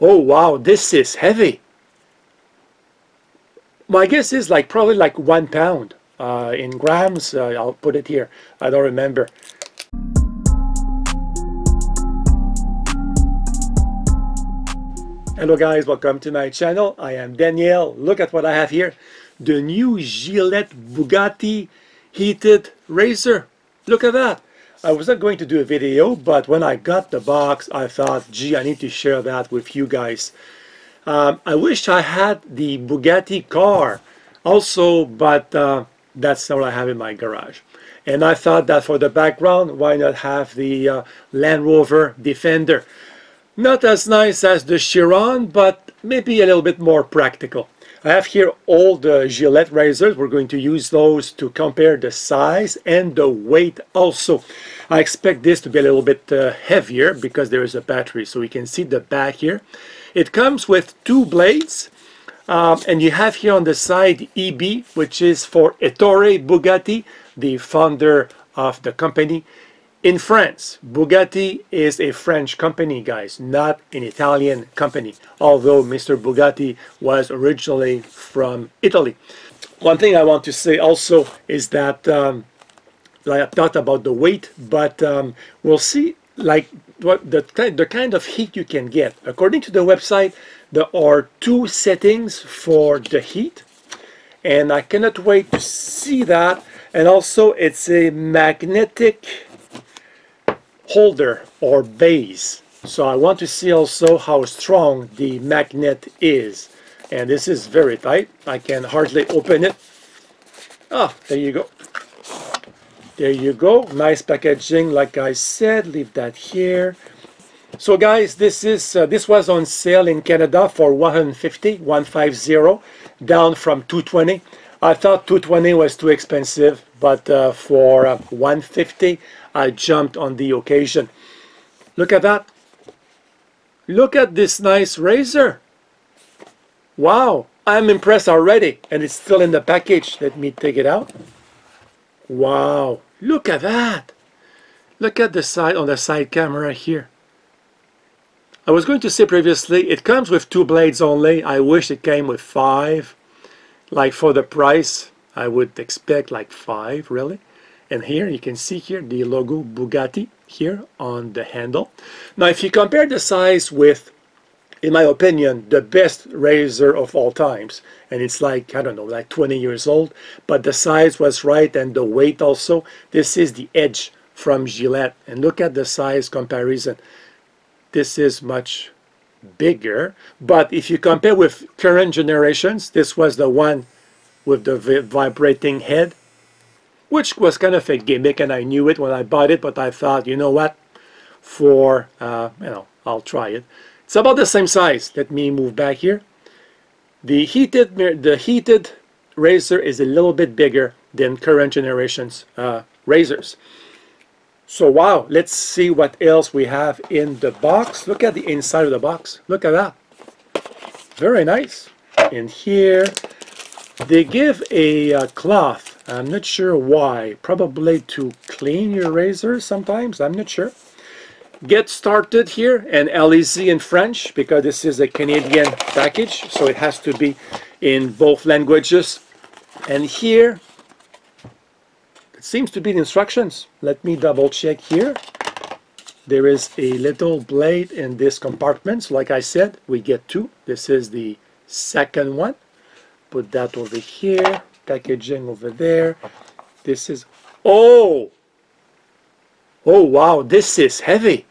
Oh wow, this is heavy. My guess is like probably like 1 pound. In grams, I'll put it here. I don't remember. Hello guys, welcome to my channel. I am Daniel. Look at what I have here. The new Gillette Bugatti heated razor. Look at that. I was not going to do a video, but when I got the box, I thought, gee, I need to share that with you guys. I wish I had the Bugatti car also, but that's not what I have in my garage. And I thought that for the background, why not have the Land Rover Defender? Not as nice as the Chiron, but maybe a little bit more practical. I have here all the Gillette razors. We're going to use those to compare the size and the weight also. I expect this to be a little bit heavier because there is a battery. So we can see the back here. It comes with two blades. And you have here on the side EB, which is for Ettore Bugatti, the founder of the company. In France, Bugatti is a French company, guys, not an Italian company, although Mr. Bugatti was originally from Italy. One thing I want to say also is that I thought about the weight, but we'll see like what the kind of heat you can get. According to the website, there are two settings for the heat, and I cannot wait to see that. And also, it's a magnetic holder or base, so I want to see also how strong the magnet is. And this is very tight. I can hardly open it. Ah, there you go. There you go. Nice packaging, like I said. Leave that here. So guys, this was on sale in Canada for $150, down from $220. I thought $220 was too expensive, but for $150, I jumped on the occasion. Look at that. Look at this nice razor. Wow, I'm impressed already, and it's still in the package. Let me take it out. Wow, look at that. Look at the side, on the side camera here. I was going to say previously, it comes with two blades only. I wish it came with 5. Like for the price, I would expect like 5, really. And here you can see here the logo Bugatti here on the handle. Now if you compare the size with, in my opinion, the best razor of all times, and it's like, I don't know, like 20 years old, but the size was right and the weight also. This is the Edge from Gillette, and look at the size comparison. This is much bigger, but if you compare with current generations, this was the one with the vibrating head, which was kind of a gimmick, and I knew it when I bought it, but I thought, you know what, for, I'll try it. It's about the same size. Let me move back here. The heated razor is a little bit bigger than current generations razors. So wow, let's see what else we have in the box. Look at the inside of the box. Look at that. Very nice. In here, they give a cloth. I'm not sure why. Probably to clean your razor sometimes. I'm not sure. Get started here, and LEZ in French, because this is a Canadian package, so it has to be in both languages. And here, it seems to be the instructions. Let me double check here. There is a little blade in this compartment. So like I said, we get 2. This is the second one. Put that over here. Packaging over there. This is, oh wow, this is heavy.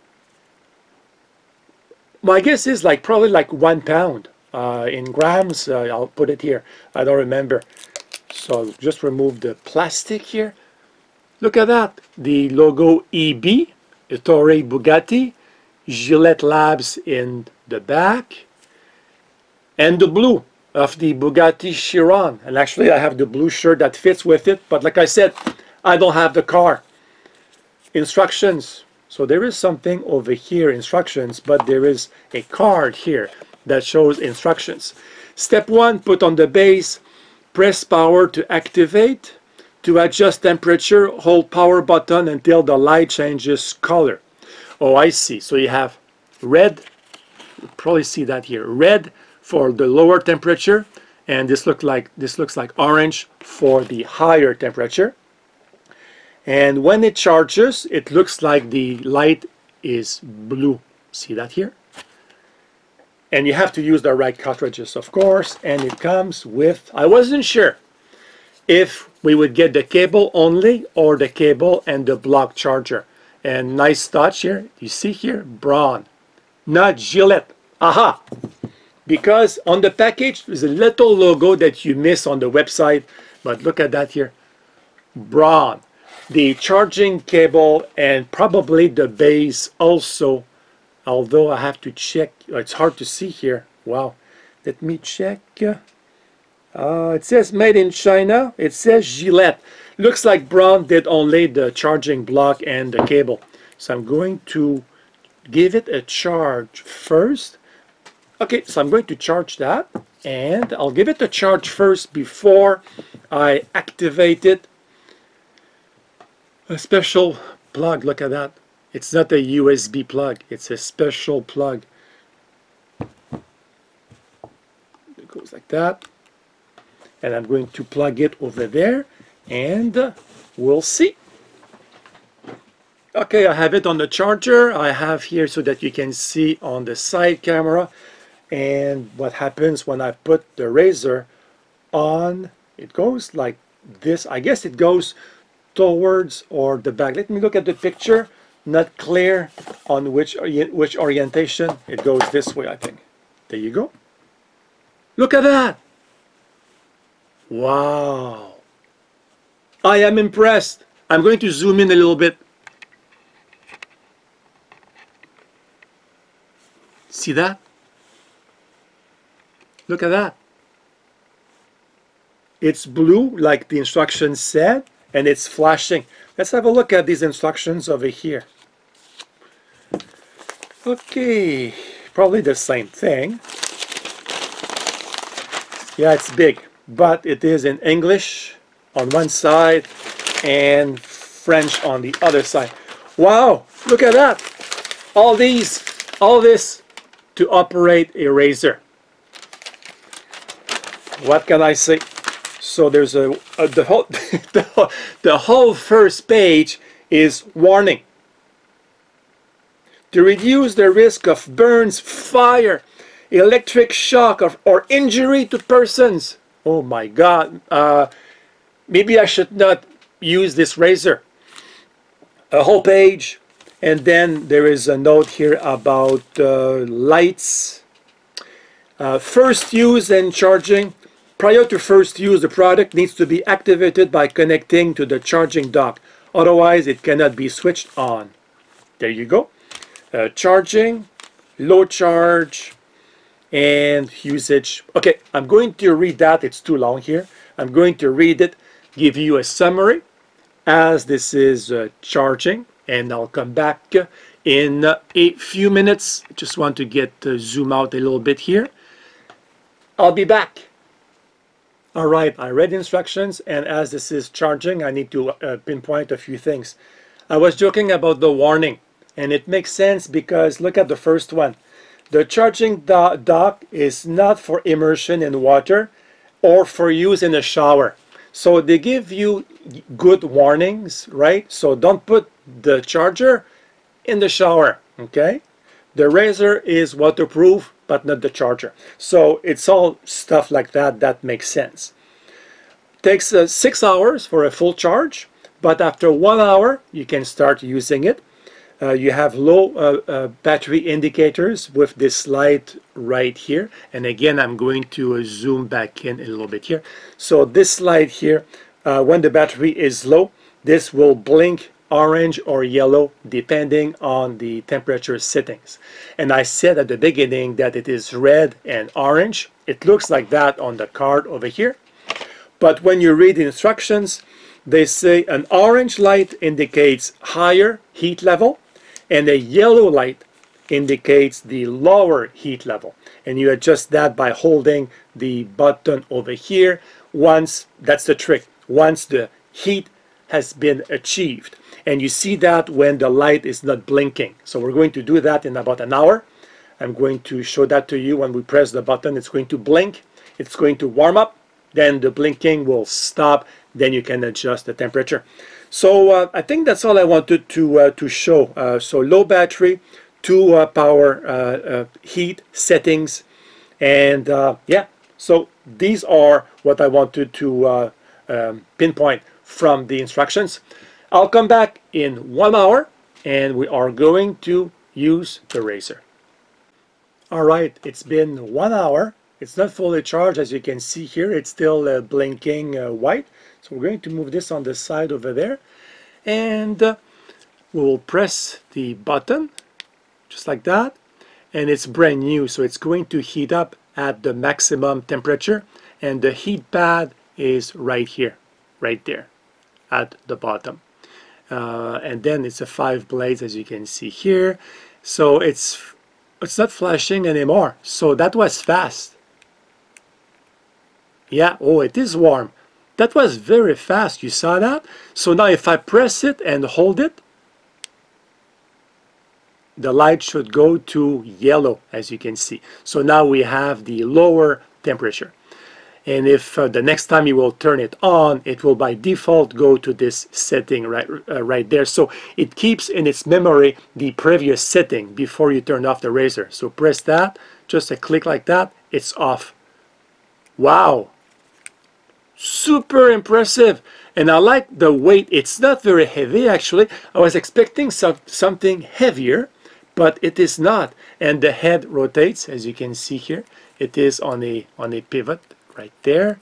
My guess is like probably like 1 pound. In grams, I'll put it here. I don't remember. So I'll just remove the plastic here. Look at that. The logo EB, Ettore Bugatti, Gillette Labs in the back, and the blue of the Bugatti Chiron. And actually I have the blue shirt that fits with it, but like I said, I don't have the car. Instructions. So there is something over here, instructions, but there is a card here that shows instructions. Step 1, put on the base, press power to activate. To adjust temperature, hold power button until the light changes color. Oh, I see. So you have red, probably see that here. Red for the lower temperature, and this looks like orange for the higher temperature. And when it charges, it looks like the light is blue. See that here? And you have to use the right cartridges, of course, and it comes with, I wasn't sure if we would get the cable only or the cable and the block charger. And nice touch here, you see here, Braun, not Gillette. Aha! Because on the package, there's a little logo that you miss on the website, but look at that here, Braun. The charging cable and probably the base also, although I have to check, it's hard to see here. Wow, let me check. It says made in China, it says Gillette. Looks like Braun did only the charging block and the cable. So I'm going to give it a charge first. Okay, so I'm going to charge that, and I'll give it a charge first before I activate it. A special plug, look at that. It's not a USB plug, it's a special plug. It goes like that. And I'm going to plug it over there, and we'll see. Okay, I have it on the charger. I have here so that you can see on the side camera. And what happens when I put the razor on, it goes like this. I guess it goes towards or the back. Let me look at the picture. Not clear on which orientation. It goes this way, I think. There you go. Look at that. Wow. I am impressed. I'm going to zoom in a little bit. See that? Look at that. It's blue like the instructions said, and it's flashing. Let's have a look at these instructions over here. Okay, probably the same thing. Yeah, it's big, but it is in English on one side and French on the other side. Wow, look at that. All this to operate a razor. What can I say? So there's the whole the whole first page is warning. To reduce the risk of burns, fire, electric shock, or injury to persons. Oh my God! Maybe I should not use this razor. A whole page, and then there is a note here about lights. First use and charging. Prior to first use, the product needs to be activated by connecting to the charging dock. Otherwise, it cannot be switched on. There you go. Charging, low charge, and usage. Okay, I'm going to read that. It's too long here. I'm going to read it, give you a summary as this is charging, and I'll come back in a few minutes. I just want to get zoom out a little bit here. I'll be back. All right, I read the instructions, and as this is charging, I need to pinpoint a few things. I was joking about the warning, and it makes sense because look at the first one. The charging dock is not for immersion in water or for use in a shower. So they give you good warnings, right? So don't put the charger in the shower, okay? The razor is waterproof, but not the charger. So it's all stuff like that that makes sense. Takes 6 hours for a full charge, but after 1 hour you can start using it. You have low battery indicators with this light right here, and again I'm going to zoom back in a little bit here. So this light here, when the battery is low, this will blink orange or yellow depending on the temperature settings. And I said at the beginning that it is red and orange. It looks like that on the card over here, but when you read the instructions, they say an orange light indicates higher heat level and a yellow light indicates the lower heat level, and you adjust that by holding the button over here. Once, that's the trick, once the heat has been achieved. And you see that when the light is not blinking. So we're going to do that in about an hour. I'm going to show that to you. When we press the button, it's going to blink, it's going to warm up, then the blinking will stop, then you can adjust the temperature. So I think that's all I wanted to show. So low battery, 2 power heat settings, and yeah, so these are what I wanted to pinpoint from the instructions. I'll come back in 1 hour and we are going to use the razor. Alright, it's been 1 hour. It's not fully charged, as you can see here. It's still blinking white. So we're going to move this on the side over there, and we will press the button just like that, and it's brand new, so it's going to heat up at the maximum temperature, and the heat pad is right here, right there at the bottom, and then it's a 5 blades, as you can see here. So it's not flashing anymore, so that was fast. Yeah, oh, it is warm. That was very fast, you saw that? So now if I press it and hold it, the light should go to yellow, as you can see. So now we have the lower temperature. And if the next time you will turn it on, it will by default go to this setting right there. So it keeps in its memory the previous setting before you turn off the razor. So press that, just a click like that, it's off. Wow! Super impressive, and I like the weight. It's not very heavy actually. I was expecting something heavier, but it is not. And the head rotates, as you can see here. It is on a pivot right there,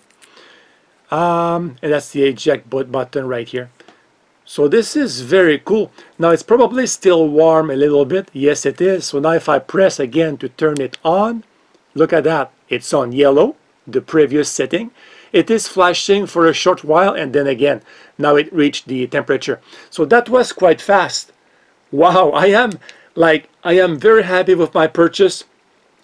and that's the eject button right here. So this is very cool. Now it's probably still warm a little bit. Yes, it is. So now if I press again to turn it on, look at that. It's on yellow, the previous setting. It is flashing for a short while, and then again, now it reached the temperature. So that was quite fast. Wow, I am very happy with my purchase.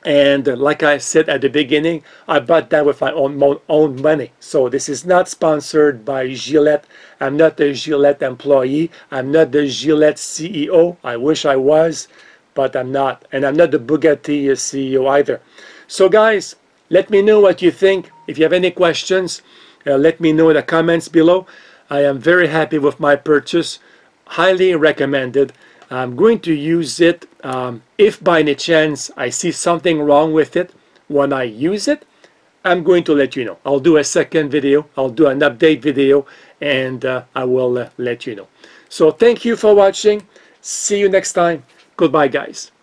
And like I said at the beginning, I bought that with my own money. So this is not sponsored by Gillette. I'm not a Gillette employee. I'm not the Gillette CEO. I wish I was, but I'm not. And I'm not the Bugatti CEO either. So guys, let me know what you think. If you have any questions, let me know in the comments below. I am very happy with my purchase. Highly recommended. I'm going to use it. If by any chance I see something wrong with it when I use it, I'm going to let you know. I'll do a second video. I'll do an update video, and I will let you know. So thank you for watching. See you next time. Goodbye, guys.